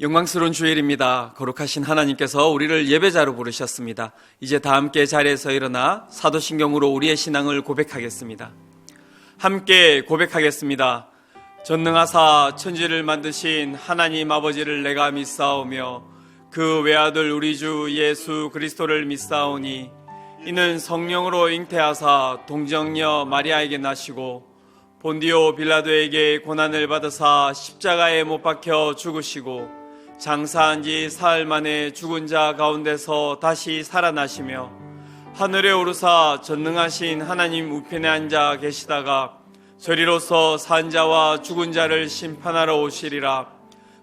영광스러운 주일입니다. 거룩하신 하나님께서 우리를 예배자로 부르셨습니다. 이제 다 함께 자리에서 일어나 사도신경으로 우리의 신앙을 고백하겠습니다. 함께 고백하겠습니다. 전능하사 천지를 만드신 하나님 아버지를 내가 믿사오며 그 외아들 우리 주 예수 그리스도를 믿사오니 이는 성령으로 잉태하사 동정녀 마리아에게 나시고 본디오 빌라도에게 고난을 받으사 십자가에 못 박혀 죽으시고 장사한 지 사흘 만에 죽은 자 가운데서 다시 살아나시며 하늘에 오르사 전능하신 하나님 우편에 앉아 계시다가 저리로서 산 자와 죽은 자를 심판하러 오시리라.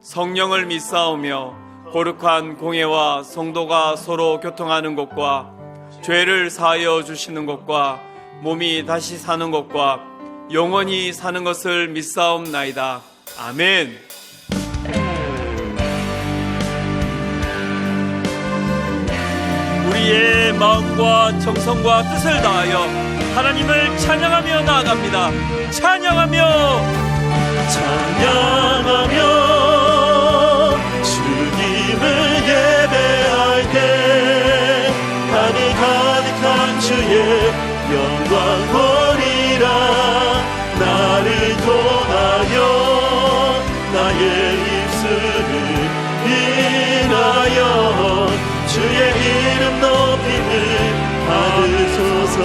성령을 믿사오며 거룩한 공회와 성도가 서로 교통하는 것과 죄를 사하여 주시는 것과 몸이 다시 사는 것과 영원히 사는 것을 믿사옵나이다. 아멘. 우리의 마음과 정성과 뜻을 다하여 하나님을 찬양하며 나아갑니다. 찬양하며 주님을 예배할 때 하늘 가득한 주의 영광 보리라. 나를 통하여 나의 입술을 인하여 주의 이름 높임을 받으소서.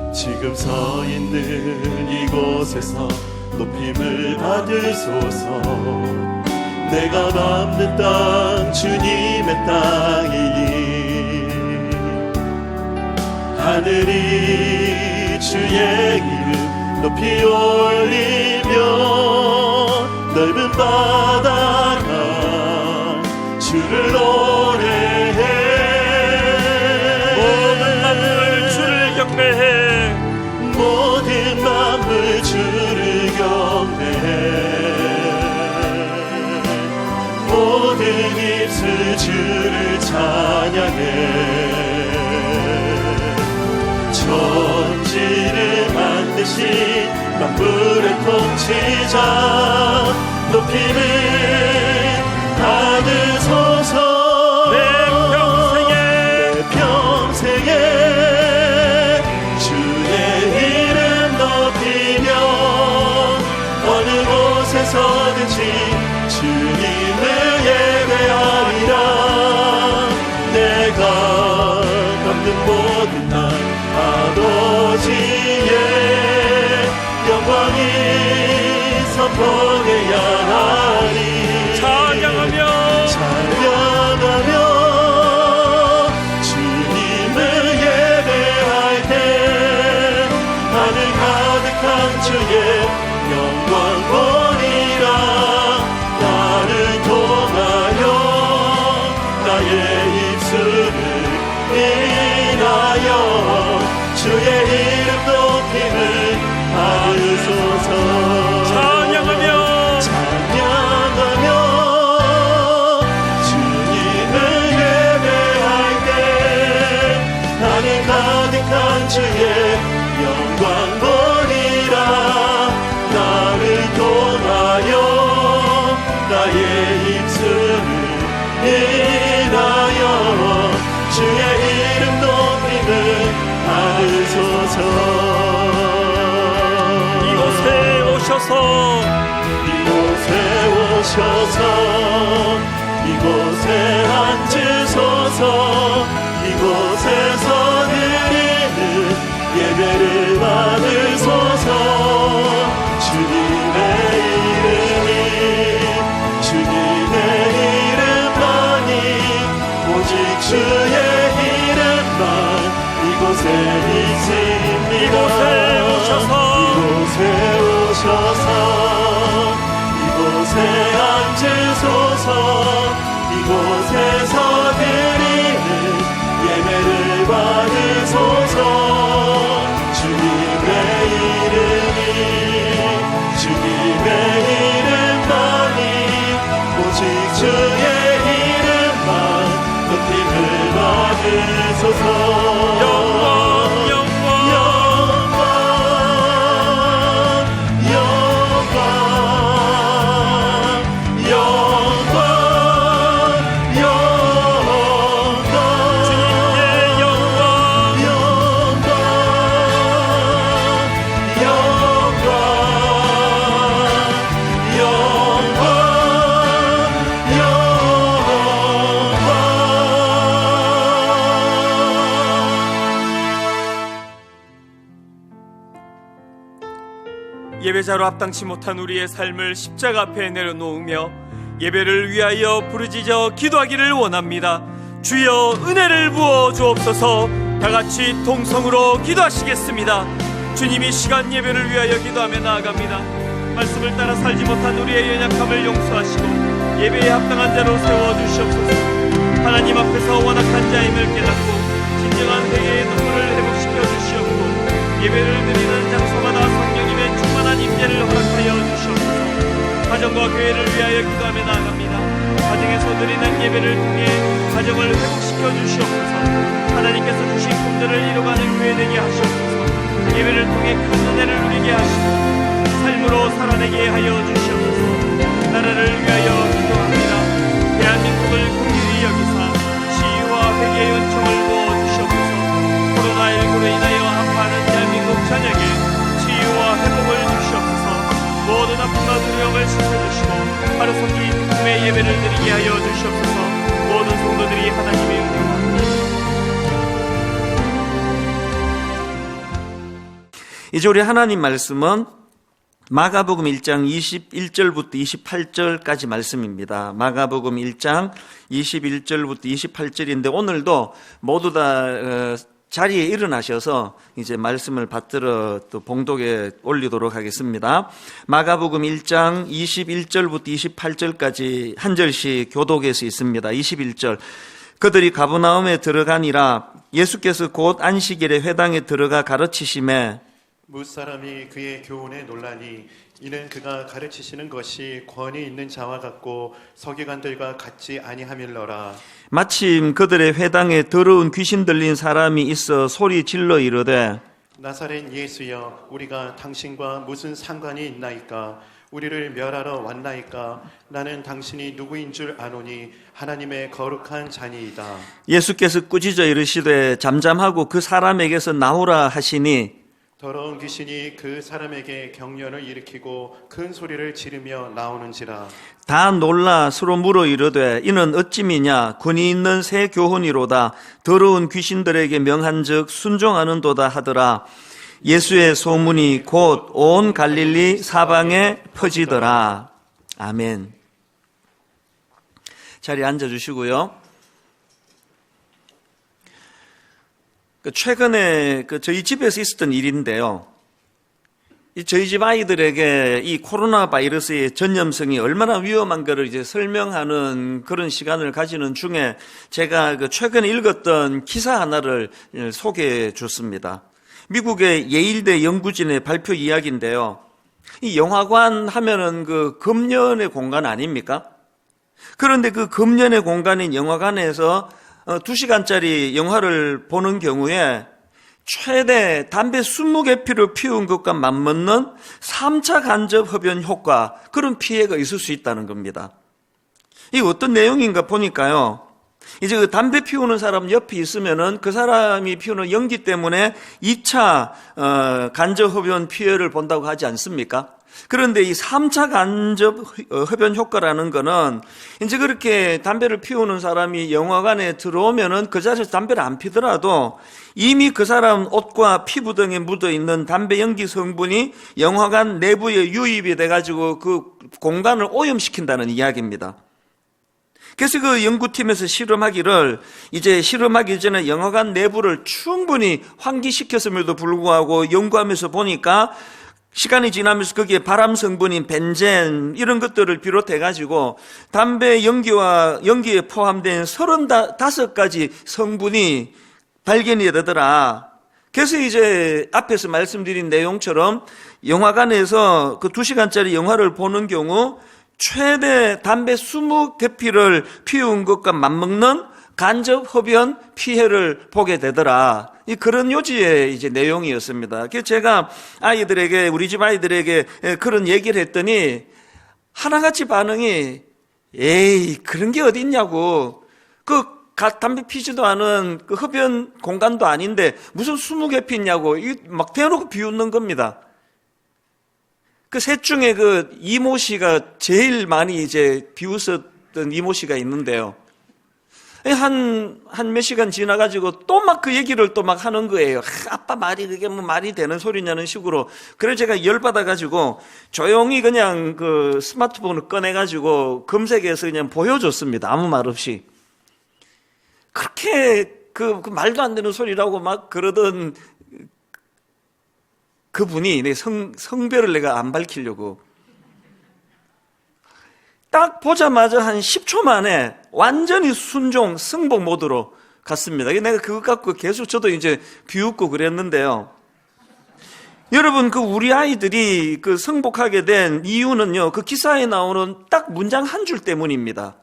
지금 서 있는 이곳에서 높임을 받으소서. 내가 밟는 땅 주님의 땅이니 하늘이 주의 이름 높이 올리며 넓은 바다가 주를 노래해. 모든 만물 주를 경배해. 모든 만물 주를 경배해. 모든 입술 주를 찬양해. 천지를 만드신 만물의 통치자 높임을 받으소서. 내 평생에 주의 이름 높이며 어느 곳에서든지 주님을 예배하리라. 내가 걷는 모든 날 아버지의 영광이 선포해야 하리. 찬양하며 주님을 예배할 때 하늘 가득한 주의 영광 보리라. 나를 통하여 나의 입술을 인하여 주의 이름 높임을 받으소서. 찬양하며 주님을 예배할 때 하늘 가득한 주의 영광 보리라. 나를 통하여 나의 입술을 인하여 주의 이름 높임을 받으소서. 이곳에 오셔서 이곳에 앉으소서. 이곳에서 드리는 예배를 받으소서. 주님의 이름만이 오직 주의 이름만 이곳에 있습니다. 이곳에 오셔서 이곳에 앉으소서. 이곳에서 드리는 예배자로 합당치 못한 우리의 삶을 십자가 앞에 내려놓으며 예배를 위하여 부르짖어 기도하기를 원합니다. 주여 은혜를 부어 주옵소서. 다같이 동성으로 기도하시겠습니다. 주님이 시간 예배를 위하여 기도하며 나아갑니다. 말씀을 따라 살지 못한 우리의 연약함을 용서하시고 예배에 합당한 자로 세워주시옵소서. 하나님 앞에서 완악한 자임을 깨닫고 진정한 회개의 눈물을 회복시켜 주시옵고 예배를 드리는 장소마다 성령님의 충만한 임재를 허락하여 주시옵소서. 가정과 교회를 위하여 기도하며 나아갑니다. 가정에서 드리는 예배를 통해 가정을 회복시켜 주시옵소서. 하나님께서 주신 꿈들을 이루어가는 교회 되게 하시옵소서. 예배를 통해 큰 은혜를 누리게 하시고 삶으로 살아내게 하여 주시옵소서. 나라를 위하여 기도합니다. 대한민국을 긍휼히 여기사 치유와 회개의 은총을 부어주시옵소서. 코로나19로 인하여 아파하는 대한민국 전역에 치유와 회복을 주시옵소서. 모든 아픔과 두려움을 씻어주시고 하루속히 기쁨의 예배를 드리게 하여 주시옵소서. 모든 성도들이 하나님의 은혜와 이제 우리 하나님 말씀은 마가복음 1장 21절부터 28절까지 말씀입니다. 마가복음 1장 21절부터 28절인데 오늘도 모두 다 자리에 일어나셔서 이제 말씀을 받들어 또 봉독에 올리도록 하겠습니다. 마가복음 1장 21절부터 28절까지 한 절씩 교독에서 있습니다. 21절. 그들이 가버나움에 들어가니라. 예수께서 곧 안식일에 회당에 들어가 가르치심에 무사람이 그의 교훈에 놀라니 이는 그가 가르치시는 것이 권위 있는 자와 같고 서기관들과 같지 아니함일러라. 마침 그들의 회당에 더러운 귀신 들린 사람이 있어 소리 질러 이르되 나사렛 예수여, 우리가 당신과 무슨 상관이 있나이까? 우리를 멸하러 왔나이까? 나는 당신이 누구인 줄 아노니 하나님의 거룩한 자니이다. 예수께서 꾸짖어 이르시되 잠잠하고 그 사람에게서 나오라 하시니 더러운 귀신이 그 사람에게 경련을 일으키고 큰 소리를 지르며 나오는지라. 다 놀라 서로 물어 이르되 이는 어찌미냐? 권위 있는 새 교훈이로다. 더러운 귀신들에게 명한즉 순종하는도다 하더라. 예수의 소문이 곧 온 갈릴리 사방에 퍼지더라. 아멘. 자리에 앉아주시고요. 최근에 저희 집에서 있었던 일인데요. 저희 집 아이들에게 이 코로나 바이러스의 전염성이 얼마나 위험한 것을 이제 설명하는 그런 시간을 가지는 중에 제가 최근에 읽었던 기사 하나를 소개해 줬습니다. 미국의 예일대 연구진의 발표 이야기인데요. 이 영화관 하면은 금연의 공간 아닙니까? 그런데 그 금연의 공간인 영화관에서 2시간짜리 영화를 보는 경우에 최대 담배 20개 피운 것과 맞먹는 3차 간접 흡연 효과, 그런 피해가 있을 수 있다는 겁니다. 이게 어떤 내용인가 보니까요. 이제 그 담배 피우는 사람 옆에 있으면은 그 사람이 피우는 연기 때문에 2차 간접 흡연 피해를 본다고 하지 않습니까? 그런데 이 3차 간접 흡연 효과라는 거는 이제 그렇게 담배를 피우는 사람이 영화관에 들어오면은 그 자리에서 담배를 안 피더라도 이미 그 사람 옷과 피부 등에 묻어 있는 담배 연기 성분이 영화관 내부에 유입이 돼가지고 그 공간을 오염시킨다는 이야기입니다. 그래서 그 연구팀에서 실험하기를 이제 실험하기 전에 영화관 내부를 충분히 환기시켰음에도 불구하고 연구하면서 보니까 시간이 지나면서 거기에 발암 성분인 벤젠 이런 것들을 비롯해가지고 담배 연기에 포함된 35가지 성분이 발견이 되더라. 그래서 이제 앞에서 말씀드린 내용처럼 영화관에서 그 2시간짜리 영화를 보는 경우 최대 담배 20개피를 피운 것과 맞먹는 간접 흡연 피해를 보게 되더라. 그런 요지의 이제 내용이었습니다. 그래서 제가 우리 집 아이들에게 그런 얘기를 했더니 하나같이 반응이 에이, 그런 게 어디 있냐고. 담배 피지도 않은 그 흡연 공간도 아닌데 무슨 20개 피냐고 막 대놓고 비웃는 겁니다. 그 셋 중에 이모 씨가 제일 많이 이제 비웃었던 이모 씨가 있는데요. 한 몇 시간 지나가지고 또 막 그 얘기를 또 막 하는 거예요. 아빠 말이 그게 뭐 말이 되는 소리냐는 식으로. 그래서 제가 열받아가지고 조용히 그냥 그 스마트폰을 꺼내가지고 검색해서 그냥 보여줬습니다. 아무 말 없이. 그렇게 그 말도 안 되는 소리라고 막 그러던 그분이 내 성별을 내가 안 밝히려고. 딱 보자마자 한 10초 만에 완전히 순종, 승복 모드로 갔습니다. 내가 그것 갖고 계속 저도 이제 비웃고 그랬는데요. 여러분, 그 우리 아이들이 그 승복하게 된 이유는요, 그 기사에 나오는 딱 문장 한 줄 때문입니다.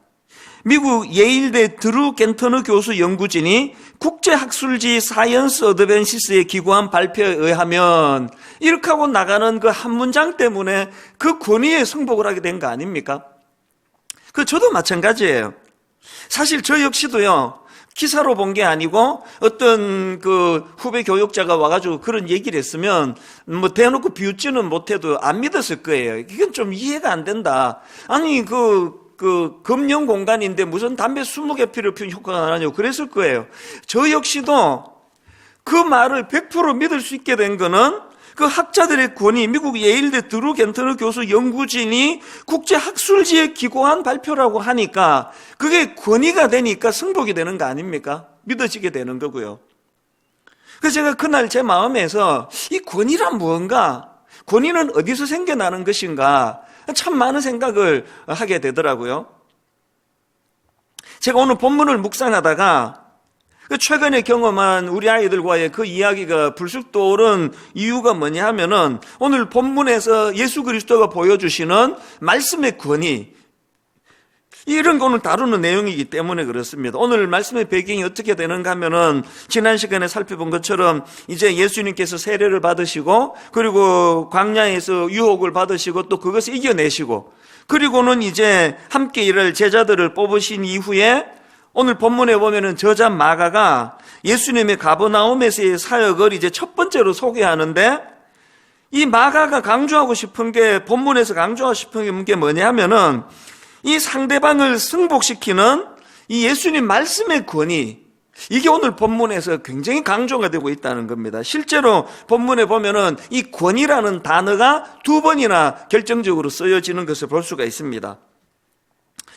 미국 예일대 드루 겐터너 교수 연구진이 국제학술지 사이언스 어드밴시스에 기고한 발표에 의하면 이렇게 하고 나가는 그 한 문장 때문에 그 권위에 승복을 하게 된 거 아닙니까? 저도 마찬가지예요. 사실 저 역시도요, 기사로 본 게 아니고 어떤 그 후배 교육자가 와가지고 그런 얘기를 했으면 뭐 대놓고 비웃지는 못해도 안 믿었을 거예요. 이건 좀 이해가 안 된다. 아니, 금연 공간인데 무슨 담배 20개 피를 피운 효과가 나냐고 그랬을 거예요. 저 역시도 그 말을 100% 믿을 수 있게 된 거는 그 학자들의 권위, 미국 예일대 드루 겐터너 교수 연구진이 국제학술지에 기고한 발표라고 하니까 그게 권위가 되니까 승복이 되는 거 아닙니까? 믿어지게 되는 거고요. 그래서 제가 그날 제 마음에서 이 권위란 무언가, 권위는 어디서 생겨나는 것인가, 참 많은 생각을 하게 되더라고요. 제가 오늘 본문을 묵상하다가 최근에 경험한 우리 아이들과의 그 이야기가 불쑥 떠오른 이유가 뭐냐 하면은 오늘 본문에서 예수 그리스도가 보여주시는 말씀의 권위, 이런 거 오늘 다루는 내용이기 때문에 그렇습니다. 오늘 말씀의 배경이 어떻게 되는가 하면은 지난 시간에 살펴본 것처럼 이제 예수님께서 세례를 받으시고 그리고 광야에서 유혹을 받으시고 또 그것을 이겨내시고 그리고는 이제 함께 일할 제자들을 뽑으신 이후에 오늘 본문에 보면은 저자 마가가 예수님의 가버나움에서의 사역을 이제 첫 번째로 소개하는데 이 마가가 강조하고 싶은 게, 본문에서 강조하고 싶은 게 뭐냐 하면은 이 상대방을 승복시키는 이 예수님 말씀의 권위, 이게 오늘 본문에서 굉장히 강조가 되고 있다는 겁니다. 실제로 본문에 보면은 이 권위라는 단어가 2번이나 결정적으로 쓰여지는 것을 볼 수가 있습니다.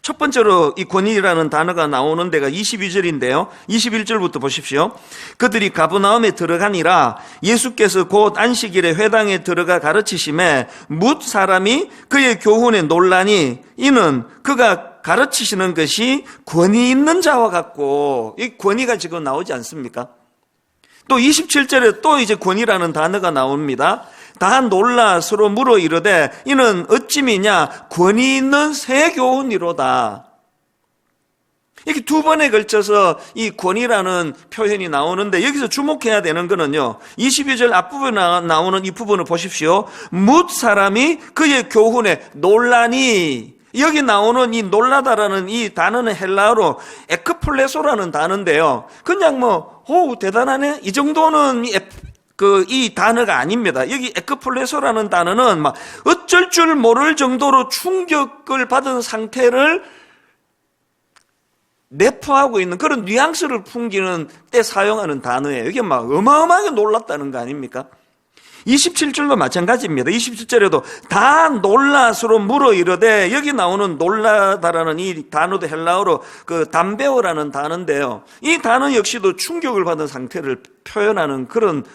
첫 번째로 이 권위라는 단어가 나오는 데가 22절인데요. 21절부터 보십시오. 그들이 가버나움에 들어가니라 예수께서 곧 안식일에 회당에 들어가 가르치심에 뭇 사람이 그의 교훈에 놀라니 이는 그가 가르치시는 것이 권위 있는 자와 같고, 이 권위가 지금 나오지 않습니까? 또 27절에 또 이제 권위라는 단어가 나옵니다. 다 놀라 서로 물어 이르되 이는 어찌미냐 권위 있는 새 교훈이로다. 이렇게 2번에 걸쳐서 이 권위라는 표현이 나오는데 여기서 주목해야 되는 거는요, 22절 앞부분에 나오는 이 부분을 보십시오. 뭇 사람이 그의 교훈에 놀라니, 여기 나오는 이 놀라다라는 이 단어는 헬라어로 에크플레소라는 단어인데요, 그냥 대단하네 이 정도는 이 단어가 아닙니다. 여기 에크플레소라는 단어는 막 어쩔 줄 모를 정도로 충격을 받은 상태를 내포하고 있는 그런 뉘앙스를 풍기는 때 사용하는 단어예요. 이게 막 어마어마하게 놀랐다는 거 아닙니까? 27절도 마찬가지입니다. 27절에도 다 놀라 서로 물어 이르되, 여기 나오는 놀라다라는 이 단어도 헬라어로 담베오라는 단어인데요, 이 단어 역시도 충격을 받은 상태를 표현하는 그런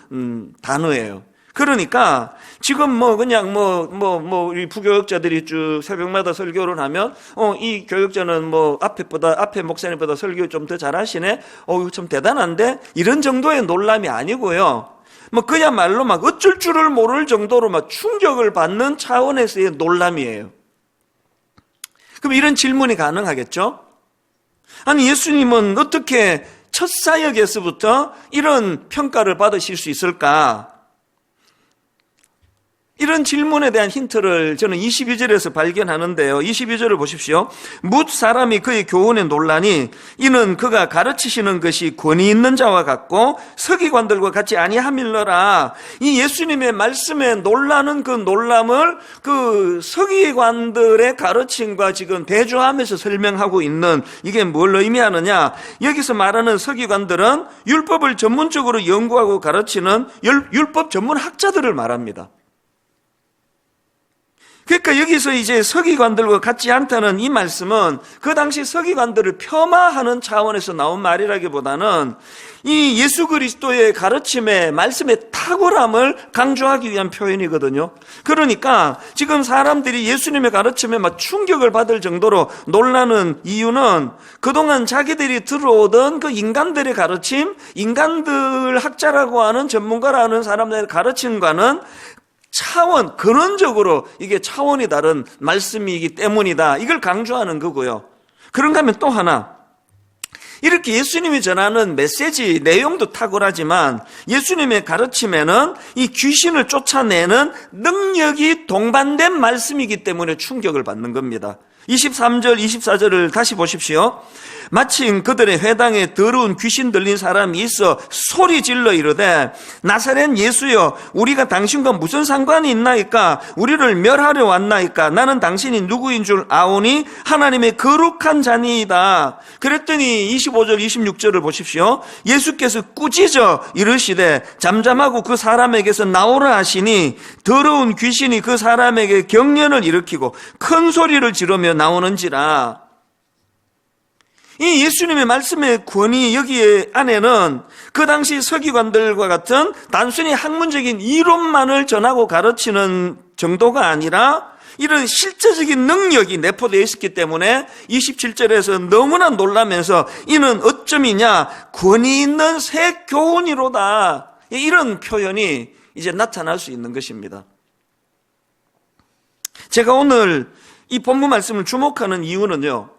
단어예요. 그러니까 지금 우리 부교육자들이 쭉 새벽마다 설교를 하면 이 교육자는 앞에 목사님보다 설교 좀 더 잘하시네, 좀 대단한데, 이런 정도의 놀람이 아니고요, 그야말로 막 어쩔 줄을 모를 정도로 막 충격을 받는 차원에서의 놀람이에요. 그럼 이런 질문이 가능하겠죠? 아니, 예수님은 어떻게 첫 사역에서부터 이런 평가를 받으실 수 있을까? 이런 질문에 대한 힌트를 저는 22절에서 발견하는데요. 22절을 보십시오. 뭇 사람이 그의 교훈에 논라니 이는 그가 가르치시는 것이 권위 있는 자와 같고 서기관들과 같이 아니함일러라. 이 예수님의 말씀에 놀라는 그 놀람을 그 서기관들의 가르침과 지금 대조하면서 설명하고 있는, 이게 뭘 의미하느냐? 여기서 말하는 서기관들은 율법을 전문적으로 연구하고 가르치는 율법 전문 학자들을 말합니다. 그러니까 여기서 이제 서기관들과 같지 않다는 이 말씀은 그 당시 서기관들을 폄하하는 차원에서 나온 말이라기보다는 이 예수 그리스도의 가르침의 말씀의 탁월함을 강조하기 위한 표현이거든요. 그러니까 지금 사람들이 예수님의 가르침에 막 충격을 받을 정도로 놀라는 이유는 그동안 자기들이 들어오던 그 인간들의 가르침, 인간들 학자라고 하는 전문가라는 사람들의 가르침과는 차원, 근원적으로 이게 차원이 다른 말씀이기 때문이다. 이걸 강조하는 거고요. 그런가 하면 또 하나, 이렇게 예수님이 전하는 메시지 내용도 탁월하지만 예수님의 가르침에는 이 귀신을 쫓아내는 능력이 동반된 말씀이기 때문에 충격을 받는 겁니다. 23절, 24절을 다시 보십시오. 마침 그들의 회당에 더러운 귀신 들린 사람이 있어 소리 질러 이르되 나사렛 예수여, 우리가 당신과 무슨 상관이 있나이까? 우리를 멸하려 왔나이까? 나는 당신이 누구인 줄 아오니 하나님의 거룩한 자니이다. 그랬더니 25절 26절을 보십시오. 예수께서 꾸짖어 이르시되 잠잠하고 그 사람에게서 나오라 하시니 더러운 귀신이 그 사람에게 경련을 일으키고 큰 소리를 지르며 나오는지라. 이 예수님의 말씀의 권위, 여기에 안에는 그 당시 서기관들과 같은 단순히 학문적인 이론만을 전하고 가르치는 정도가 아니라 이런 실제적인 능력이 내포되어 있었기 때문에 27절에서 너무나 놀라면서 이는 어쩌미냐 권위 있는 새 교훈이로다, 이런 표현이 이제 나타날 수 있는 것입니다. 제가 오늘 이 본문 말씀을 주목하는 이유는요,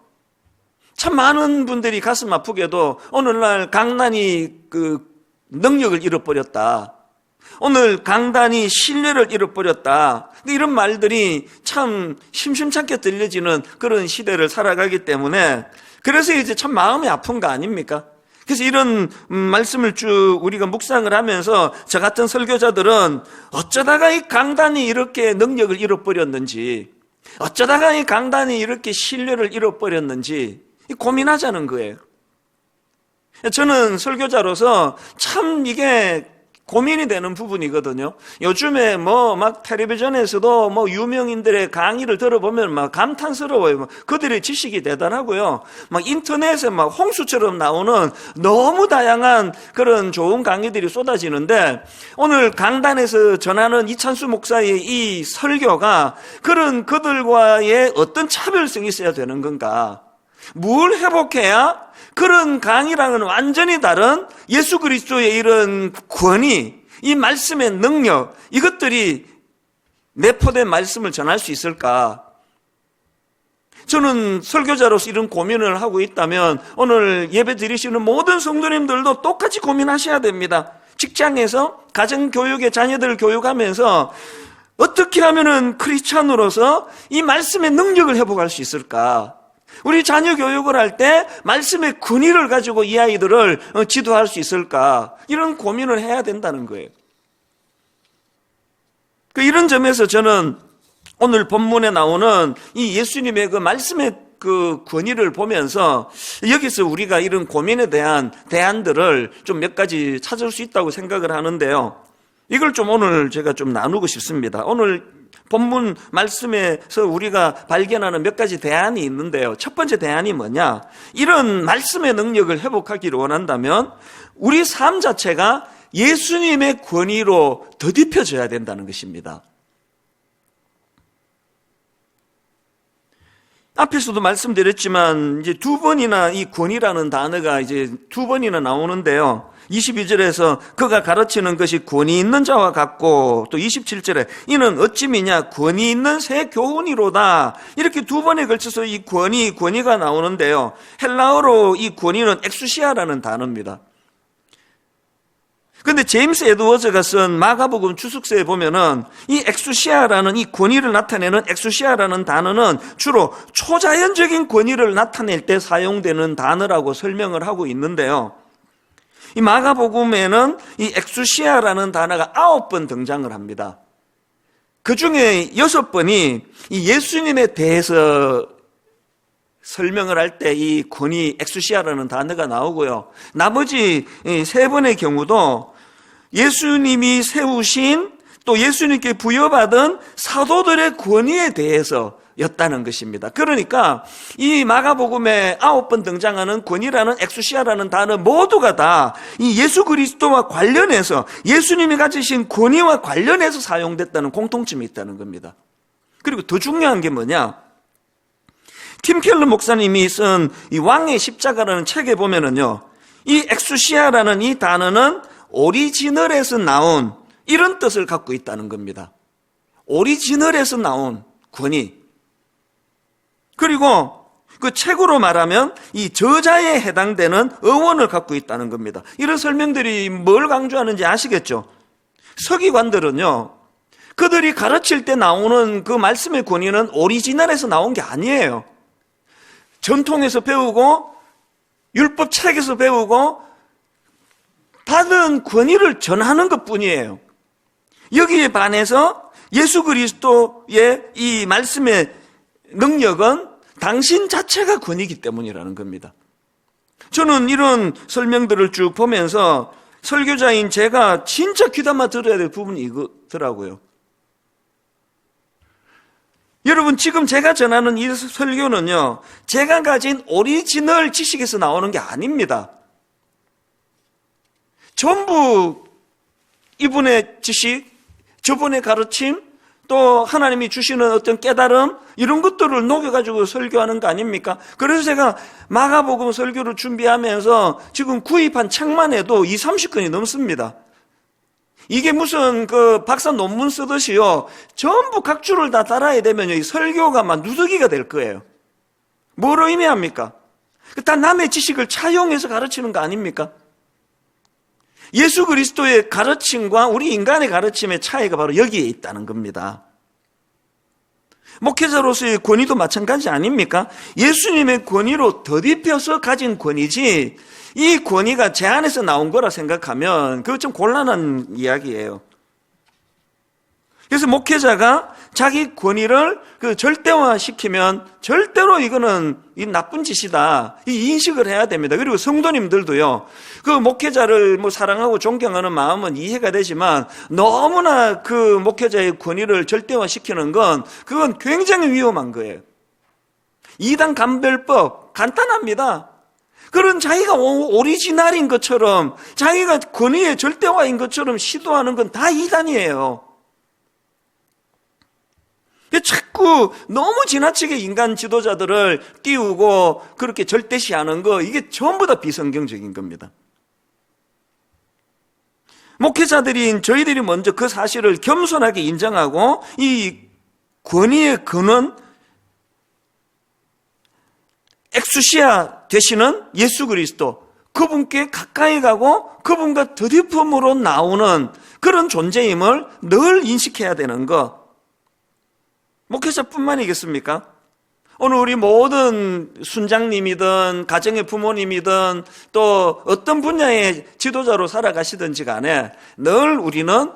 참 많은 분들이 가슴 아프게도 오늘날 강단이 그 능력을 잃어버렸다, 오늘 강단이 신뢰를 잃어버렸다, 이런 말들이 참 심심찮게 들려지는 그런 시대를 살아가기 때문에, 그래서 이제 참 마음이 아픈 거 아닙니까? 그래서 이런 말씀을 쭉 우리가 묵상을 하면서 저 같은 설교자들은 어쩌다가 이 강단이 이렇게 능력을 잃어버렸는지, 어쩌다가 이 강단이 이렇게 신뢰를 잃어버렸는지 고민하자는 거예요. 저는 설교자로서 참 이게 고민이 되는 부분이거든요. 요즘에 막 텔레비전에서도 유명인들의 강의를 들어보면 막 감탄스러워요. 그들의 지식이 대단하고요. 막 인터넷에 막 홍수처럼 나오는 너무 다양한 그런 좋은 강의들이 쏟아지는데, 오늘 강단에서 전하는 이찬수 목사의 이 설교가 그런 그들과의 어떤 차별성이 있어야 되는 건가? 뭘 회복해야 그런 강의랑은 완전히 다른 예수 그리스도의 이런 권위, 이 말씀의 능력, 이것들이 내포된 말씀을 전할 수 있을까? 저는 설교자로서 이런 고민을 하고 있다면 오늘 예배 드리시는 모든 성도님들도 똑같이 고민하셔야 됩니다. 직장에서 가정교육의 자녀들을 교육하면서 어떻게 하면은 크리스찬으로서 이 말씀의 능력을 회복할 수 있을까? 우리 자녀 교육을 할 때 말씀의 권위를 가지고 이 아이들을 지도할 수 있을까? 이런 고민을 해야 된다는 거예요. 이런 점에서 저는 오늘 본문에 나오는 이 예수님의 그 말씀의 그 권위를 보면서 여기서 우리가 이런 고민에 대한 대안들을 좀 몇 가지 찾을 수 있다고 생각을 하는데요. 이걸 좀 오늘 제가 좀 나누고 싶습니다. 오늘 본문 말씀에서 우리가 발견하는 몇 가지 대안이 있는데요. 첫 번째 대안이 뭐냐? 이런 말씀의 능력을 회복하기를 원한다면 우리 삶 자체가 예수님의 권위로 더딥혀져야 된다는 것입니다. 앞에서도 말씀드렸지만 이제 두 번이나 이 권위라는 단어가 이제 두 번이나 나오는데요. 22절에서 그가 가르치는 것이 권위 있는 자와 같고, 또 27절에 이는 어찌미냐 권위 있는 새 교훈이로다, 이렇게 두 번에 걸쳐서 이 권위가 나오는데요. 헬라어로 이 권위는 엑수시아라는 단어입니다. 근데 제임스 에드워즈가 쓴 마가복음 주석서에 보면은 이 엑수시아라는 이 권위를 나타내는 엑수시아라는 단어는 주로 초자연적인 권위를 나타낼 때 사용되는 단어라고 설명을 하고 있는데요. 이 마가복음에는 이 엑수시아라는 단어가 9번 등장을 합니다. 그 중에 6번이 이 예수님에 대해서 설명을 할 때 이 권위 엑수시아라는 단어가 나오고요. 나머지 3번의 경우도 예수님이 세우신 또 예수님께 부여받은 사도들의 권위에 대해서 였다는 것입니다. 그러니까 이 마가복음에 9번 등장하는 권위라는 엑수시아라는 단어 모두가 다 이 예수 그리스도와 관련해서 예수님이 가지신 권위와 관련해서 사용됐다는 공통점이 있다는 겁니다. 그리고 더 중요한 게 뭐냐? 팀 켈러 목사님이 쓴 이 왕의 십자가라는 책에 보면은요, 이 엑수시아라는 이 단어는 오리지널에서 나온 이런 뜻을 갖고 있다는 겁니다. 오리지널에서 나온 권위. 그리고 그 책으로 말하면 이 저자에 해당되는 어원을 갖고 있다는 겁니다. 이런 설명들이 뭘 강조하는지 아시겠죠? 서기관들은요, 그들이 가르칠 때 나오는 그 말씀의 권위는 오리지널에서 나온 게 아니에요. 전통에서 배우고 율법 책에서 배우고 받은 권위를 전하는 것뿐이에요. 여기에 반해서 예수 그리스도의 이 말씀의 능력은 당신 자체가 권위이기 때문이라는 겁니다. 저는 이런 설명들을 쭉 보면서 설교자인 제가 진짜 귀담아 들어야 될 부분이 이거더라고요. 여러분, 지금 제가 전하는 이 설교는요, 제가 가진 오리지널 지식에서 나오는 게 아닙니다. 전부 이분의 지식, 저분의 가르침, 또 하나님이 주시는 어떤 깨달음, 이런 것들을 녹여가지고 설교하는 거 아닙니까? 그래서 제가 마가복음 설교를 준비하면서 지금 구입한 책만 해도 20-30권이 넘습니다. 이게 무슨 그 박사 논문 쓰듯이요, 전부 각 줄을 다 따라야 되면요, 이 설교가 막 누더기가 될 거예요. 뭘 의미합니까? 다 남의 지식을 차용해서 가르치는 거 아닙니까? 예수 그리스도의 가르침과 우리 인간의 가르침의 차이가 바로 여기에 있다는 겁니다. 목회자로서의 권위도 마찬가지 아닙니까? 예수님의 권위로 덧입혀서 가진 권위지, 이 권위가 제 안에서 나온 거라 생각하면 그거 좀 곤란한 이야기예요. 그래서 목회자가 자기 권위를 그 절대화시키면 절대로 이거는 이 나쁜 짓이다, 이 인식을 해야 됩니다. 그리고 성도님들도요, 그 목회자를 뭐 사랑하고 존경하는 마음은 이해가 되지만 너무나 그 목회자의 권위를 절대화시키는 건 그건 굉장히 위험한 거예요. 이단 감별법 간단합니다. 그런 자기가 오리지널인 것처럼, 자기가 권위의 절대화인 것처럼 시도하는 건 다 이단이에요. 자꾸 너무 지나치게 인간 지도자들을 띄우고 그렇게 절대시하는 거, 이게 전부 다 비성경적인 겁니다. 목회자들인 저희들이 먼저 그 사실을 겸손하게 인정하고 이 권위의 근원, 엑수시아 되시는 예수 그리스도, 그분께 가까이 가고 그분과 덧입음으로 나오는 그런 존재임을 늘 인식해야 되는 것, 목회자뿐만이겠습니까? 오늘 우리 모든 순장님이든 가정의 부모님이든 또 어떤 분야의 지도자로 살아가시든지 간에 늘 우리는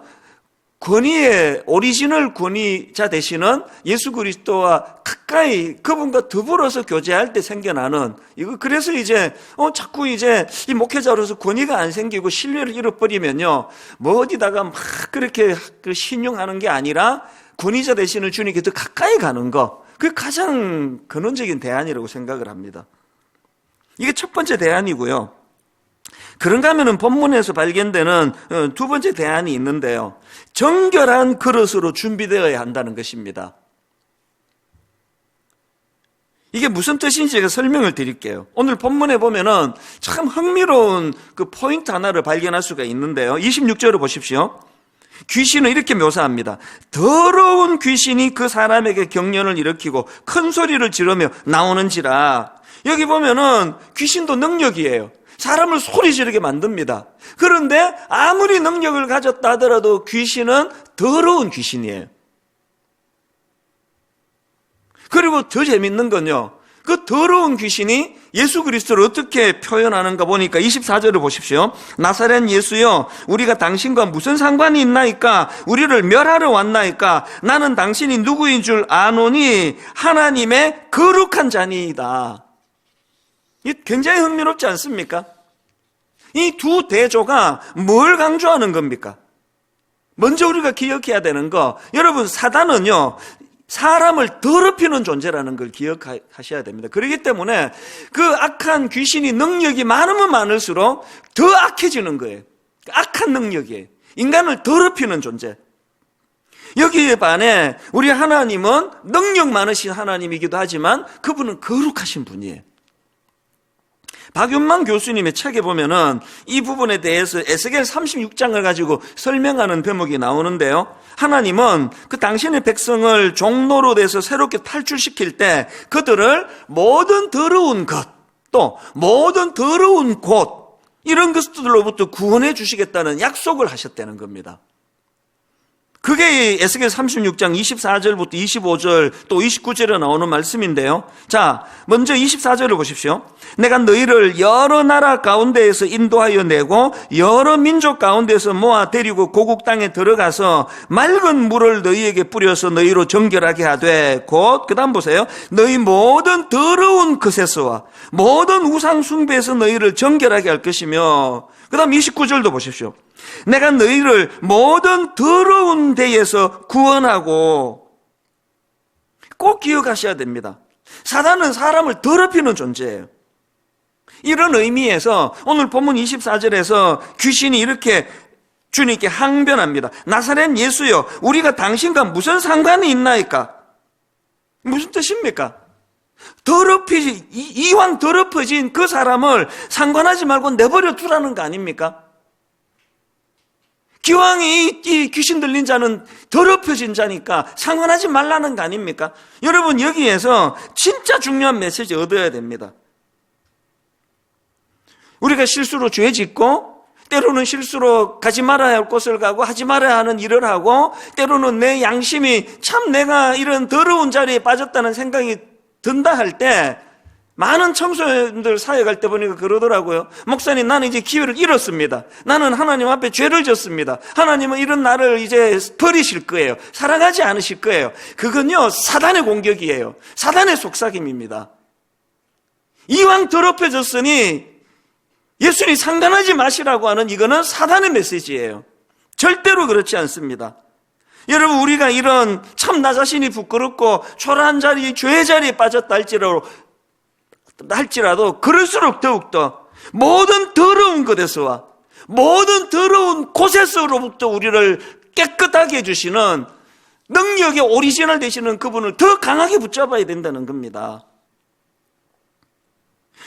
권위의 오리지널 권위자 되시는 예수 그리스도와 가까이 그분과 더불어서 교제할 때 생겨나는 이거, 그래서 이제 자꾸 이제 이 목회자로서 권위가 안 생기고 신뢰를 잃어버리면요, 뭐 어디다가 막 그렇게 그 신용하는 게 아니라 권위자 되시는 주님께 더 가까이 가는 거, 그게 가장 근원적인 대안이라고 생각을 합니다. 이게 첫 번째 대안이고요. 그런가 하면은 본문에서 발견되는 두 번째 대안이 있는데요, 정결한 그릇으로 준비되어야 한다는 것입니다. 이게 무슨 뜻인지 제가 설명을 드릴게요. 오늘 본문에 보면은 참 흥미로운 그 포인트 하나를 발견할 수가 있는데요, 26절을 보십시오. 귀신은 이렇게 묘사합니다. 더러운 귀신이 그 사람에게 경련을 일으키고 큰 소리를 지르며 나오는지라. 여기 보면은 귀신도 능력이에요. 사람을 소리 지르게 만듭니다. 그런데 아무리 능력을 가졌다 하더라도 귀신은 더러운 귀신이에요. 그리고 더 재밌는 건요, 그 더러운 귀신이 예수 그리스도를 어떻게 표현하는가 보니까 24절을 보십시오. 나사렛 예수여, 우리가 당신과 무슨 상관이 있나이까? 우리를 멸하러 왔나이까? 나는 당신이 누구인 줄 아노니 하나님의 거룩한 자니이다. 이 굉장히 흥미롭지 않습니까? 이 두 대조가 뭘 강조하는 겁니까? 먼저 우리가 기억해야 되는 거, 여러분, 사단은요, 사람을 더럽히는 존재라는 걸 기억하셔야 됩니다. 그렇기 때문에 그 악한 귀신이 능력이 많으면 많을수록 더 악해지는 거예요. 악한 능력이에요. 인간을 더럽히는 존재. 여기에 반해 우리 하나님은 능력 많으신 하나님이기도 하지만 그분은 거룩하신 분이에요. 박윤만 교수님의 책에 보면은 이 부분에 대해서 에스겔 36장을 가지고 설명하는 대목이 나오는데요. 하나님은 그 당신의 백성을 종로로 돼서 새롭게 탈출시킬 때 그들을 모든 더러운 것, 또 모든 더러운 곳, 이런 것들로부터 구원해 주시겠다는 약속을 하셨다는 겁니다. 그게 에스겔 36장 24절부터 25절 또 29절에 나오는 말씀인데요. 자, 먼저 24절을 보십시오. 내가 너희를 여러 나라 가운데에서 인도하여 내고 여러 민족 가운데서 모아 데리고 고국 땅에 들어가서 맑은 물을 너희에게 뿌려서 너희로 정결하게 하되 곧 그 다음 보세요. 너희 모든 더러운 것에서와 모든 우상 숭배에서 너희를 정결하게 할 것이며, 그 다음 29절도 보십시오. 내가 너희를 모든 더러운 데에서 구원하고, 꼭 기억하셔야 됩니다. 사단은 사람을 더럽히는 존재예요. 이런 의미에서 오늘 본문 24절에서 귀신이 이렇게 주님께 항변합니다. 나사렛 예수여, 우리가 당신과 무슨 상관이 있나이까? 무슨 뜻입니까? 이왕 더럽혀진 그 사람을 상관하지 말고 내버려 두라는 거 아닙니까? 기왕이 이 귀신 들린 자는 더럽혀진 자니까 상관하지 말라는 거 아닙니까? 여러분, 여기에서 진짜 중요한 메시지 얻어야 됩니다. 우리가 실수로 죄 짓고, 때로는 실수로 가지 말아야 할 곳을 가고 하지 말아야 하는 일을 하고, 때로는 내 양심이 참 내가 이런 더러운 자리에 빠졌다는 생각이 든다 할 때, 많은 청소년들 사회 갈 때 보니까 그러더라고요. 목사님, 나는 이제 기회를 잃었습니다. 나는 하나님 앞에 죄를 졌습니다. 하나님은 이런 나를 이제 버리실 거예요. 사랑하지 않으실 거예요. 그건요, 사단의 공격이에요. 사단의 속삭임입니다. 이왕 더럽혀졌으니 예수님 상관하지 마시라고 하는 이거는 사단의 메시지예요. 절대로 그렇지 않습니다. 여러분, 우리가 이런 참 나 자신이 부끄럽고 초라한 자리, 죄의 자리에 빠졌다 할지라도 그럴수록 더욱더 모든 더러운 것에서와 모든 더러운 곳에서로부터 우리를 깨끗하게 해주시는 능력의 오리지널 되시는 그분을 더 강하게 붙잡아야 된다는 겁니다.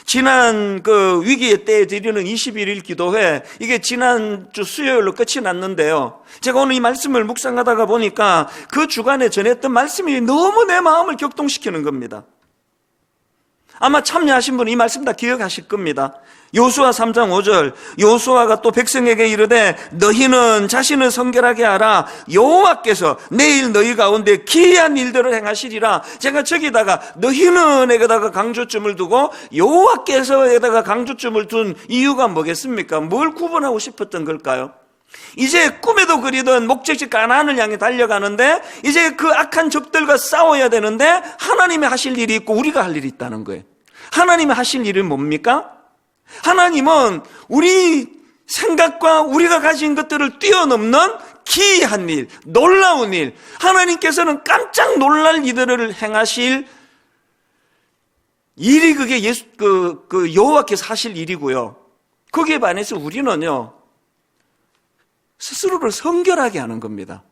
지난 그 위기의 때에 드리는 21일 기도회, 이게 지난주 수요일로 끝이 났는데요. 제가 오늘 이 말씀을 묵상하다가 보니까 그 주간에 전했던 말씀이 너무 내 마음을 격동시키는 겁니다. 아마 참여하신 분은 이 말씀 다 기억하실 겁니다. 요수아 3장 5절, 요수아가 또 백성에게 이르되 너희는 자신을 성결하게 하라. 여호와께서 내일 너희 가운데 기이한 일들을 행하시리라. 제가 저기다가 너희는에다가 강조점을 두고 여호와께서에다가 강조점을 둔 이유가 뭐겠습니까? 뭘 구분하고 싶었던 걸까요? 이제 꿈에도 그리던 목적지 가나안을 향해 달려가는데 이제 그 악한 적들과 싸워야 되는데 하나님이 하실 일이 있고 우리가 할 일이 있다는 거예요. 하나님이 하실 일은 뭡니까? 하나님은 우리 생각과 우리가 가진 것들을 뛰어넘는 기이한 일, 놀라운 일, 하나님께서는 깜짝 놀랄 일들을 행하실 일이 그게 여호와께서 하실 일이고요. 거기에 반해서 우리는요, 스스로를 성결하게 하는 겁니다.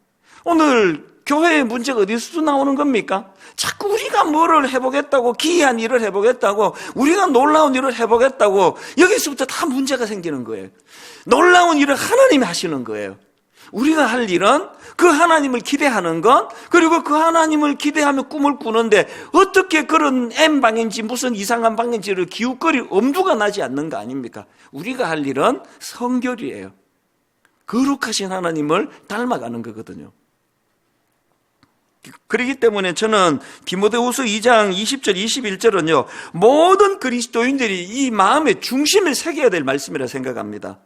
오늘 교회의 문제가 어디서 나오는 겁니까? 자꾸 우리가 뭐를 해보겠다고, 기이한 일을 해보겠다고, 우리가 놀라운 일을 해보겠다고, 여기서부터 다 문제가 생기는 거예요. 놀라운 일을 하나님이 하시는 거예요. 우리가 할 일은 그 하나님을 기대하는 것, 그리고 그 하나님을 기대하며 꿈을 꾸는데 어떻게 그런 N방인지 무슨 이상한 방인지를 기웃거릴 엄두가 나지 않는 거 아닙니까? 우리가 할 일은 성결이에요. 거룩하신 하나님을 닮아가는 거거든요. 그렇기 때문에 저는 디모데후서 2장 20절 21절은요, 모든 그리스도인들이 이 마음의 중심에 새겨야 될 말씀이라 생각합니다.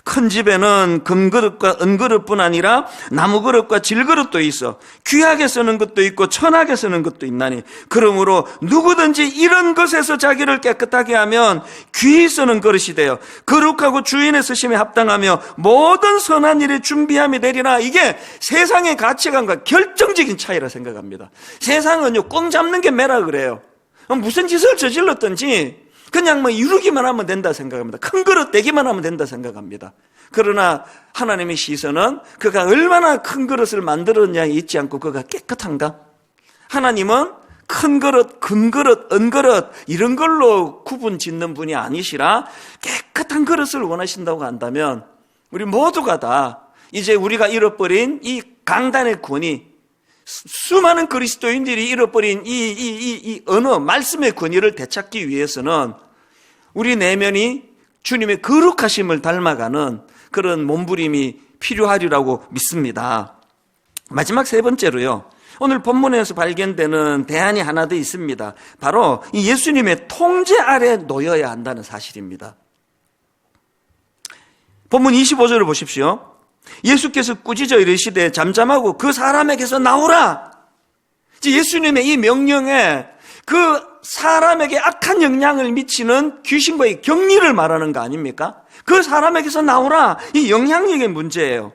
큰 집에는 금그릇과 은그릇뿐 아니라 나무그릇과 질그릇도 있어 귀하게 쓰는 것도 있고 천하게 쓰는 것도 있나니 그러므로 누구든지 이런 것에서 자기를 깨끗하게 하면 귀히 쓰는 그릇이 되어 거룩하고 주인의 쓰심에 합당하며 모든 선한 일에 준비함이 되리라. 이게 세상의 가치관과 결정적인 차이라 생각합니다. 세상은요, 꽁 잡는 게 매라 그래요. 무슨 짓을 저질렀든지 그냥 이루기만 하면 된다 생각합니다. 큰 그릇 되기만 하면 된다 생각합니다. 그러나 하나님의 시선은 그가 얼마나 큰 그릇을 만들었냐에 있지 않고 그가 깨끗한가? 하나님은 큰 그릇, 금 그릇, 은 그릇 이런 걸로 구분 짓는 분이 아니시라 깨끗한 그릇을 원하신다고 한다면 우리 모두가 다 이제 우리가 잃어버린 이 강단의 권위, 수많은 그리스도인들이 잃어버린 이 언어, 말씀의 권위를 되찾기 위해서는 우리 내면이 주님의 거룩하심을 닮아가는 그런 몸부림이 필요하리라고 믿습니다. 마지막 세 번째로요, 오늘 본문에서 발견되는 대안이 하나 더 있습니다. 바로 이 예수님의 통제 아래 놓여야 한다는 사실입니다. 본문 25절을 보십시오. 예수께서 꾸짖어 이르시되 잠잠하고 그 사람에게서 나오라. 예수님의 이 명령에 그 사람에게 악한 영향을 미치는 귀신과의 격리를 말하는 거 아닙니까? 그 사람에게서 나오라. 이 영향력의 문제예요.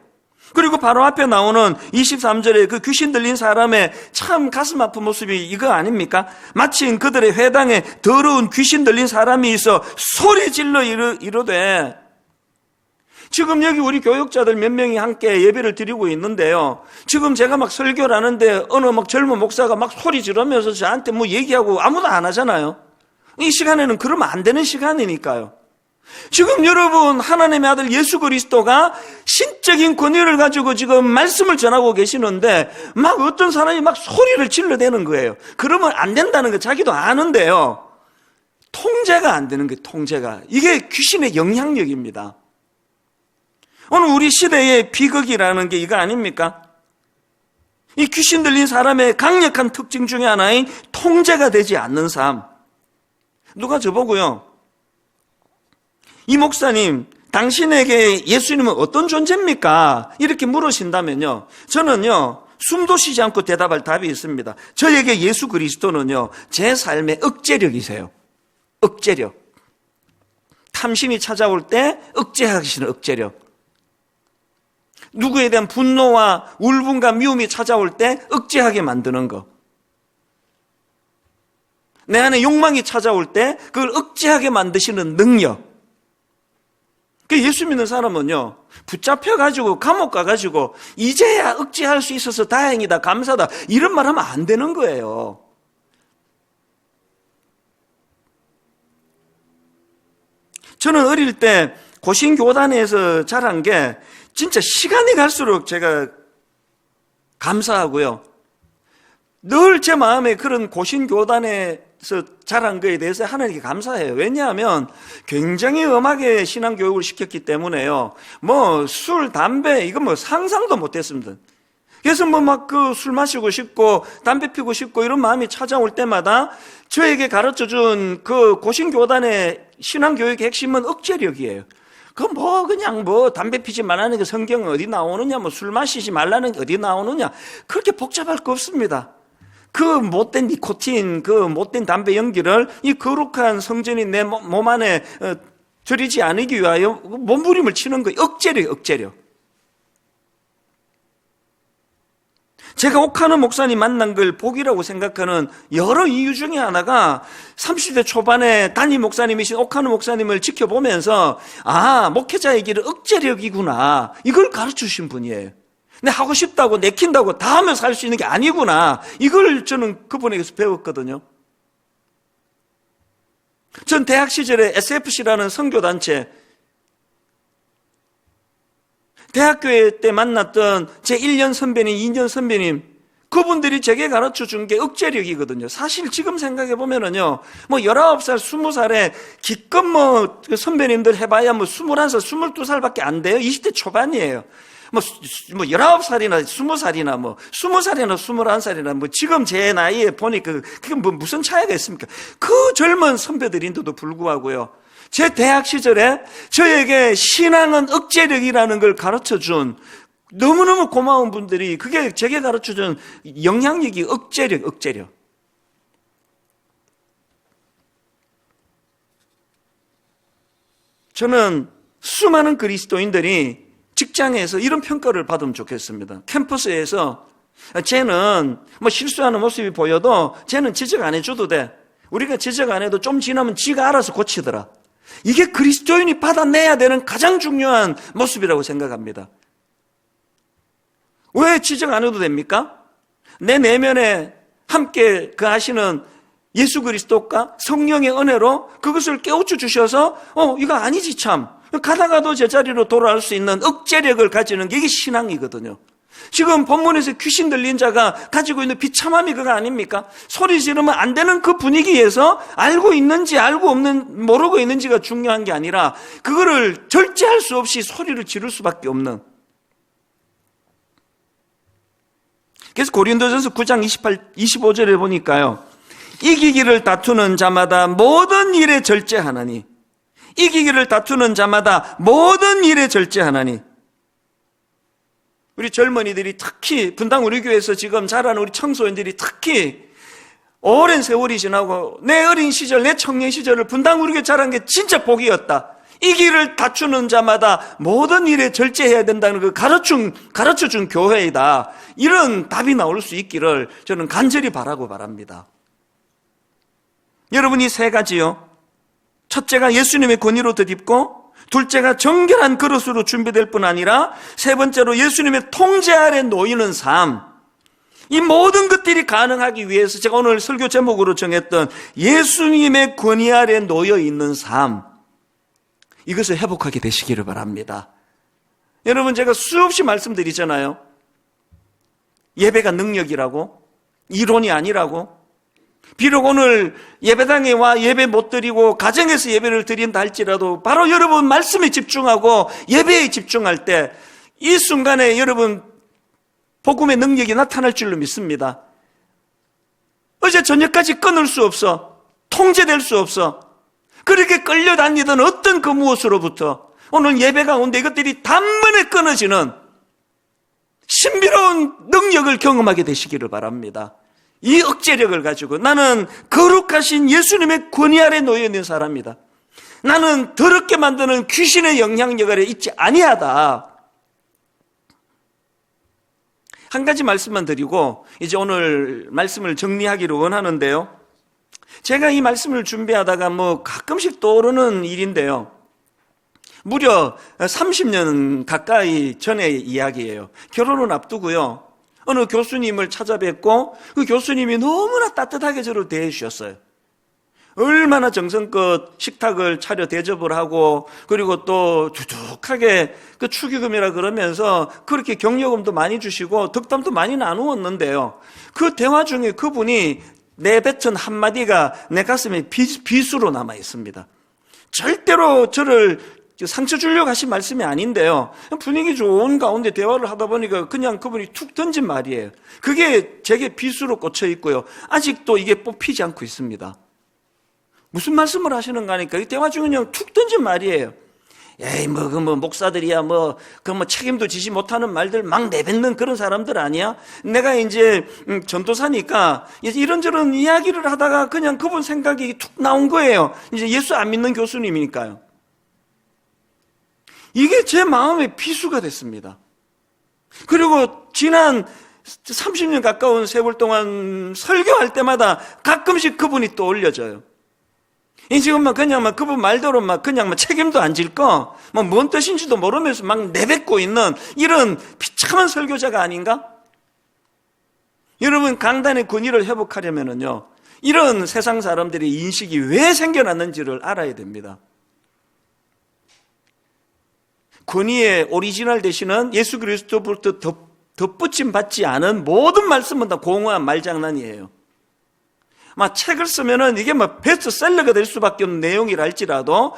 그리고 바로 앞에 나오는 23절에 그 귀신 들린 사람의 참 가슴 아픈 모습이 이거 아닙니까? 마침 그들의 회당에 더러운 귀신 들린 사람이 있어 소리 질러 이르되, 지금 여기 우리 교육자들 몇 명이 함께 예배를 드리고 있는데요, 지금 제가 막 설교를 하는데 어느 젊은 목사가 막 소리 지르면서 저한테 얘기하고 아무도 안 하잖아요. 이 시간에는 그러면 안 되는 시간이니까요. 지금 여러분 하나님의 아들 예수 그리스도가 신적인 권위를 가지고 지금 말씀을 전하고 계시는데 막 어떤 사람이 막 소리를 질러대는 거예요. 그러면 안 된다는 거 자기도 아는데요, 통제가 안 되는 거예요. 통제가. 이게 귀신의 영향력입니다. 오늘 우리 시대의 비극이라는 게 이거 아닙니까? 이 귀신 들린 사람의 강력한 특징 중에 하나인 통제가 되지 않는 삶. 누가 저보고요, 이 목사님, 당신에게 예수님은 어떤 존재입니까? 이렇게 물으신다면요, 저는요, 숨도 쉬지 않고 대답할 답이 있습니다. 저에게 예수 그리스도는요, 제 삶의 억제력이세요. 억제력. 탐심이 찾아올 때 억제하시는 억제력. 누구에 대한 분노와 울분과 미움이 찾아올 때 억제하게 만드는 것. 내 안에 욕망이 찾아올 때 그걸 억제하게 만드시는 능력. 예수 믿는 사람은요, 붙잡혀가지고 감옥 가가지고 이제야 억제할 수 있어서 다행이다, 감사다 이런 말 하면 안 되는 거예요. 저는 어릴 때 고신교단에서 자란 게 진짜 시간이 갈수록 제가 감사하고요, 늘 제 마음에 그런 고신교단에서 자란 거에 대해서 하나님께 감사해요. 왜냐하면 굉장히 엄하게 신앙교육을 시켰기 때문에요, 술, 담배 이거 상상도 못했습니다. 그래서 막 술 마시고 싶고 담배 피고 싶고 이런 마음이 찾아올 때마다 저에게 가르쳐준 그 고신교단의 신앙교육의 핵심은 억제력이에요. 그냥 담배 피지 말라는 게 성경은 어디 나오느냐, 술 마시지 말라는 게 어디 나오느냐, 그렇게 복잡할 거 없습니다. 그 못된 니코틴, 그 못된 담배 연기를 이 거룩한 성전이 내 몸 안에 들이지 않기 위하여 몸부림을 치는 거예요. 억제력, 억제력. 제가 옥하는 목사님 만난 걸 복이라고 생각하는 여러 이유 중에 하나가 30대 초반에 담임 목사님이신 옥하는 목사님을 지켜보면서, 목회자의 길은 억제력이구나, 이걸 가르쳐주신 분이에요. 근데 하고 싶다고 내킨다고 다 하면 살 수 있는 게 아니구나, 이걸 저는 그분에게서 배웠거든요. 전 대학 시절에 SFC라는 선교단체, 대학교에 때 만났던 제 1년 선배님, 2년 선배님, 그분들이 제게 가르쳐 준 게 억제력이거든요. 사실 지금 생각해 보면은요, 19살, 20살에 기껏 선배님들 해봐야 21살, 22살밖에 안 돼요. 20대 초반이에요. 19살이나 20살이나 20살이나 21살이나 지금 제 나이에 보니까 그게 무슨 차이가 있습니까? 그 젊은 선배들인데도 불구하고요. 제 대학 시절에 저에게 신앙은 억제력이라는 걸 가르쳐 준 너무너무 고마운 분들이 그게 제게 가르쳐 준 영향력이 억제력. 저는 수많은 그리스도인들이 직장에서 이런 평가를 받으면 좋겠습니다. 캠퍼스에서 쟤는 실수하는 모습이 보여도 쟤는 지적 안 해줘도 돼. 우리가 지적 안 해도 좀 지나면 지가 알아서 고치더라. 이게 그리스도인이 받아내야 되는 가장 중요한 모습이라고 생각합니다. 왜 지적 안 해도 됩니까? 내 내면에 함께 하시는 예수 그리스도과 성령의 은혜로 그것을 깨우쳐 주셔서 이거 아니지 참. 가다가도 제자리로 돌아올 수 있는 억제력을 가지는 게 이게 신앙이거든요. 지금 본문에서 귀신 들린 자가 가지고 있는 비참함이 그거 아닙니까? 소리 지르면 안 되는 그 분위기에서 알고 있는지 모르고 있는지가 중요한 게 아니라 그거를 절제할 수 없이 소리를 지를 수밖에 없는. 그래서 고린도전서 9장 25절에 보니까요. 이기기를 다투는 자마다 모든 일에 절제하나니. 이기기를 다투는 자마다 모든 일에 절제하나니. 우리 젊은이들이 특히 분당 우리 교회에서 지금 자라는 우리 청소년들이 특히 오랜 세월이 지나고 내 어린 시절, 내 청년 시절을 분당 우리 교회 자란 게 진짜 복이었다. 이기를 다투는 자마다 모든 일에 절제해야 된다는 그 가르쳐준 교회이다. 이런 답이 나올 수 있기를 저는 간절히 바랍니다. 여러분, 이 세 가지요. 첫째가 예수님의 권위로 덧입고, 둘째가 정결한 그릇으로 준비될 뿐 아니라 세 번째로 예수님의 통제 아래 놓이는 삶. 이 모든 것들이 가능하기 위해서 제가 오늘 설교 제목으로 정했던 예수님의 권위 아래 놓여 있는 삶. 이것을 회복하게 되시기를 바랍니다. 여러분, 제가 수없이 말씀드리잖아요. 예배가 능력이라고, 이론이 아니라고. 비록 오늘 예배당에 와 예배 못 드리고 가정에서 예배를 드린다 할지라도 바로 여러분 말씀에 집중하고 예배에 집중할 때 이 순간에 여러분 복음의 능력이 나타날 줄로 믿습니다. 어제 저녁까지 끊을 수 없어. 통제될 수 없어. 그렇게 끌려다니던 어떤 그 무엇으로부터 오늘 예배 가운데 이것들이 단번에 끊어지는 신비로운 능력을 경험하게 되시기를 바랍니다. 이 억제력을 가지고 나는 거룩하신 예수님의 권위 아래 놓여 있는 사람이다. 나는 더럽게 만드는 귀신의 영향력 아래 있지 아니하다. 한 가지 말씀만 드리고 이제 오늘 말씀을 정리하기를 원하는데요. 제가 이 말씀을 준비하다가 가끔씩 떠오르는 일인데요. 무려 30년 가까이 전의 이야기예요. 결혼을 앞두고요. 어느 교수님을 찾아뵙고 그 교수님이 너무나 따뜻하게 저를 대해 주셨어요. 얼마나 정성껏 식탁을 차려 대접을 하고 그리고 또 두둑하게 그 축의금이라 그러면서 그렇게 격려금도 많이 주시고 덕담도 많이 나누었는데요. 그 대화 중에 그분이 내뱉은 한마디가 내 가슴에 비수로 남아 있습니다. 절대로 저를 상처 주려고 하신 말씀이 아닌데요. 분위기 좋은 가운데 대화를 하다 보니까 그냥 그분이 툭 던진 말이에요. 그게 제게 비수로 꽂혀 있고요. 아직도 이게 뽑히지 않고 있습니다. 무슨 말씀을 하시는가 하니까 이 대화 중에 그냥 툭 던진 말이에요. 에이, 목사들이야, 책임도 지지 못하는 말들 막 내뱉는 그런 사람들 아니야? 내가 이제, 전도사니까, 이런저런 이야기를 하다가 그냥 그분 생각이 툭 나온 거예요. 이제 예수 안 믿는 교수님이니까요. 이게 제 마음의 비수가 됐습니다. 그리고 지난 30년 가까운 세월 동안 설교할 때마다 가끔씩 그분이 떠올려져요. 지금 그냥 그분 말대로 그냥 책임도 안 질 거, 뭔 뜻인지도 모르면서 막 내뱉고 있는 이런 비참한 설교자가 아닌가? 여러분, 강단의 권위를 회복하려면은요, 이런 세상 사람들의 인식이 왜 생겨났는지를 알아야 됩니다. 권위의 오리지널 되시는 예수 그리스도부터 덧붙임 받지 않은 모든 말씀은 다 공허한 말장난이에요. 막 책을 쓰면은 이게 막 베스트셀러가 될 수밖에 없는 내용이라 할지라도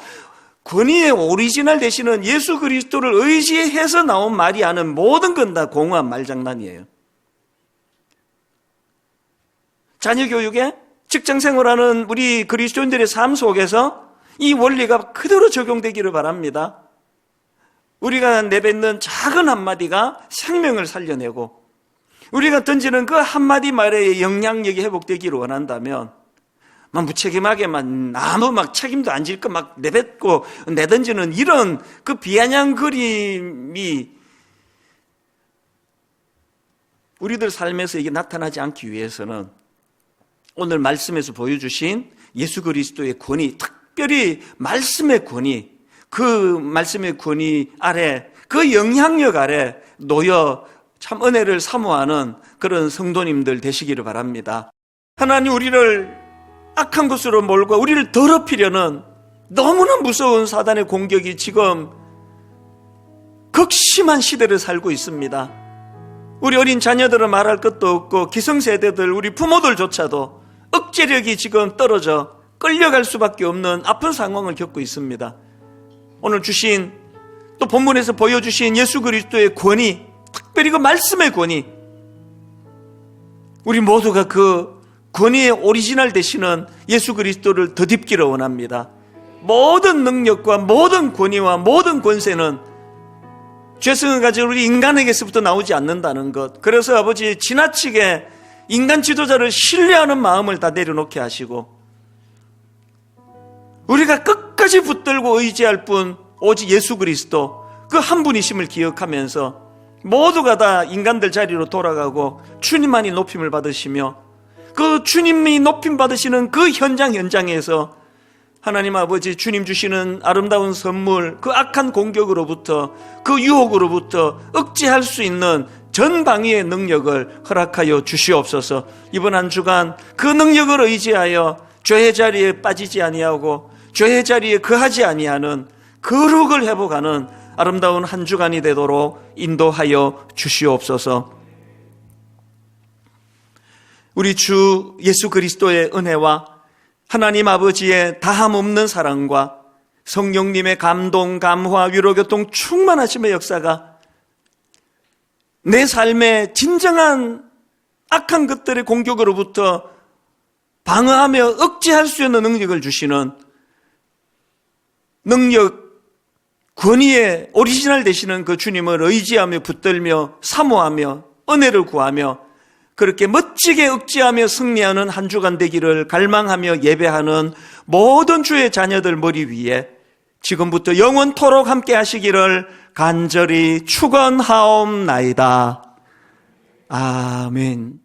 권위의 오리지널 되시는 예수 그리스도를 의지해서 나온 말이 아닌 모든 건 다 공허한 말장난이에요. 자녀 교육에 직장 생활하는 우리 그리스도인들의 삶 속에서 이 원리가 그대로 적용되기를 바랍니다. 우리가 내뱉는 작은 한마디가 생명을 살려내고 우리가 던지는 그 한마디 말의 영향력이 회복되기를 원한다면 막 무책임하게만 아무 막 책임도 안 질 거 막 내뱉고 내던지는 이런 그 비아냥 그림이 우리들 삶에서 이게 나타나지 않기 위해서는 오늘 말씀에서 보여주신 예수 그리스도의 권위, 특별히 말씀의 권위, 그 말씀의 권위 아래, 그 영향력 아래 놓여 참 은혜를 사모하는 그런 성도님들 되시기를 바랍니다. 하나님 우리를 악한 곳으로 몰고 우리를 더럽히려는 너무나 무서운 사단의 공격이 지금 극심한 시대를 살고 있습니다. 우리 어린 자녀들은 말할 것도 없고 기성세대들 우리 부모들조차도 억제력이 지금 떨어져 끌려갈 수밖에 없는 아픈 상황을 겪고 있습니다. 오늘 주신 또 본문에서 보여주신 예수 그리스도의 권위, 특별히 그 말씀의 권위, 우리 모두가 그 권위의 오리지널 되시는 예수 그리스도를 덧입기를 원합니다. 모든 능력과 모든 권위와 모든 권세는 죄성을 가진 우리 인간에게서부터 나오지 않는다는 것. 그래서 아버지 지나치게 인간 지도자를 신뢰하는 마음을 다 내려놓게 하시고 우리가 끝까지 붙들고 의지할 분 오직 예수 그리스도 그 한 분이심을 기억하면서 모두가 다 인간들 자리로 돌아가고 주님만이 높임을 받으시며 그 주님이 높임 받으시는 그 현장에서 하나님 아버지 주님 주시는 아름다운 선물, 그 악한 공격으로부터 그 유혹으로부터 억제할 수 있는 전방위의 능력을 허락하여 주시옵소서. 이번 한 주간 그 능력을 의지하여 죄의 자리에 빠지지 아니하고 죄의 자리에 거하지 아니하는 거룩을 회복하는 아름다운 한 주간이 되도록 인도하여 주시옵소서. 우리 주 예수 그리스도의 은혜와 하나님 아버지의 다함없는 사랑과 성령님의 감동, 감화, 위로, 교통 충만하심의 역사가 내 삶의 진정한 악한 것들의 공격으로부터 방어하며 억제할 수 있는 능력을 주시는 능력, 권위의 오리지널 되시는 그 주님을 의지하며 붙들며 사모하며 은혜를 구하며 그렇게 멋지게 억제하며 승리하는 한 주간 되기를 갈망하며 예배하는 모든 주의 자녀들 머리 위에 지금부터 영원토록 함께 하시기를 간절히 축원하옵나이다. 아멘.